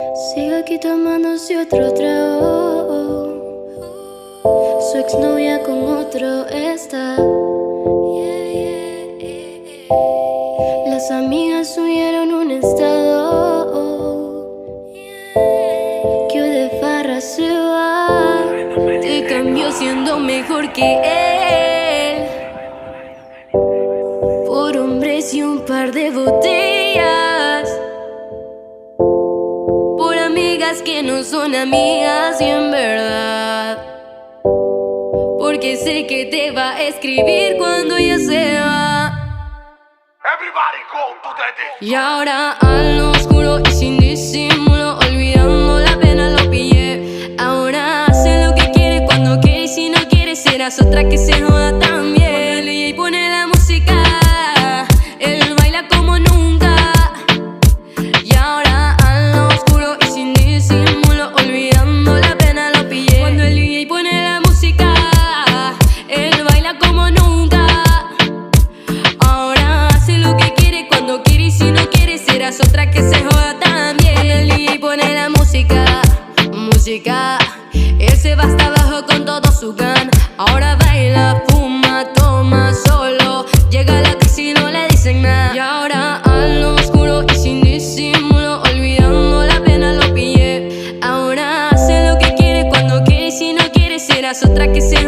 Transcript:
Sigue aquí tomándose otro trago. Su exnovia con otro está. Las amigas subieron un estado que hoy de farra se va. Te cambió siendo mejor que él por hombres y un par de botellas, por amigas que no son amigas y en verdad, porque sé que te va a escribir cuando ella se va. Y ahora a lo oscuro y sin disimulo, olvidando la pena lo pillé. Ahora hace lo que quiere cuando quiere, y si no quiere serás otra que se joda también. Cuando el DJ pone la música, él baila como nunca. Y ahora a lo oscuro y sin disimulo, olvidando la pena lo pillé. Cuando el DJ pone la música, él baila como nunca. Ahora hace lo que quiere cuando quiere, y si no quiere serás otra que se joda también. Cuando el DJ pone la música, él se va hasta abajo con todo su gan. Ahora baila, fuma, toma solo, llega a la casa y no le dicen nada. Y ahora a lo oscuro y sin disimulo, olvidando la pena lo pillé. Ahora hace lo que quiere cuando quiere, y si no quiere serás otra que se